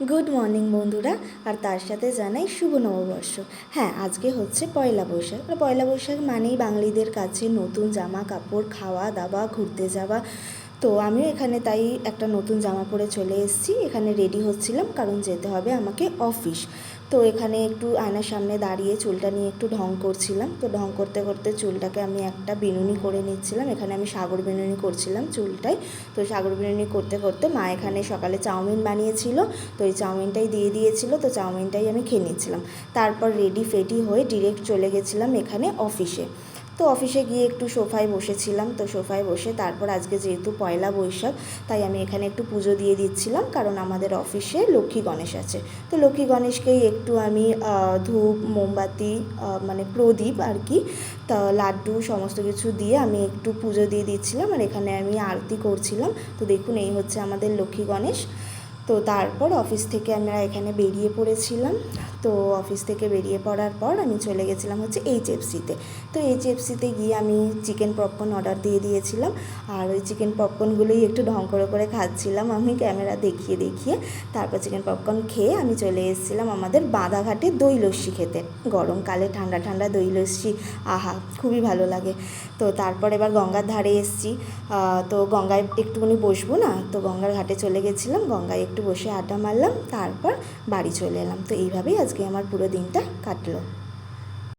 Good morning বন্ধুরা, আর তার সাথে জানাই শুভ নববর্ষ। হ্যাঁ, আজকে হচ্ছে পয়লা বৈশাখ। আর পয়লা বৈশাখ মানেই বাঙালিদের কাছে নতুন জামা কাপড়, খাওয়া দাওয়া, ঘুরতে যাওয়া। তো আমিও এখানে তাই একটা নতুন জামা পরে চলে এসেছি। এখানে রেডি হচ্ছিলাম কারণ যেতে হবে আমাকে অফিস। তো এখানে একটু আয়নার সামনে দাঁড়িয়ে চুলটা নিয়ে একটু ঢং করছিলাম। তো ঢং করতে করতে চুলটাকে আমি একটা বিনুনি করে নিচ্ছিলাম। এখানে আমি সাগর বিনুনি করছিলাম চুলটায়। তো সাগর বিনুনি করতে করতে মা এখানে সকালে চাউমিন বানিয়েছিল, তো এই চাউমিনটাই দিয়ে দিয়েছিল। তো চাউমিনটাই আমি খেয়ে নিচ্ছিলাম। তারপর রেডি ফেডি হয়ে ডিরেক্ট চলে গেছিলাম এখানে অফিসে। তো অফিসে গিয়ে একটু সোফায় বসেছিলাম। তো সোফায় বসে তারপর আজকে যেহেতু পয়লা বৈশাখ, তাই আমি এখানে একটু পুজো দিয়ে দিচ্ছিলাম, কারণ আমাদের অফিসে লক্ষ্মী গণেশ আছে। তো লক্ষ্মী গণেশকেই একটু আমি ধূপ মোমবাতি মানে প্রদীপ আর কি, তা লাড্ডু সমস্ত কিছু দিয়ে আমি একটু পুজো দিয়ে দিচ্ছিলাম, আর এখানে আমি আরতি করছিলাম। তো দেখুন, এই হচ্ছে আমাদের লক্ষ্মী গণেশ। তো তারপর অফিস থেকে আমরা এখানে বেরিয়ে পড়েছিলাম। তো অফিস থেকে বেরিয়ে পড়ার পর আমি চলে গেছিলাম হচ্ছে এইচএফসিতে। তো এইচএফসিতে গিয়ে আমি চিকেন পপকর্ন অর্ডার দিয়ে দিয়েছিলাম, আর ওই চিকেন পপকর্নগুলোই একটু ঢং করে খাচ্ছিলাম আমি ক্যামেরা দেখিয়ে দেখিয়ে। তারপর চিকেন পপকর্ন খেয়ে আমি চলে এসেছিলাম আমাদের বাঁধাঘাটে দই লস্যি খেতে। গরমকালে ঠান্ডা ঠান্ডা দই লস্যি, আহা, খুবই ভালো লাগে। তো তারপর এবার গঙ্গার ধারে এসেছি। তো গঙ্গায় একটুখানি বসবো না, তো গঙ্গার ঘাটে চলে গেছিলাম, গঙ্গায় একটু বসে আড্ডা মারলাম, তারপর বাড়ি চলে এলাম। তো এইভাবেই আজকে আমার পুরো দিনটা কাটলো।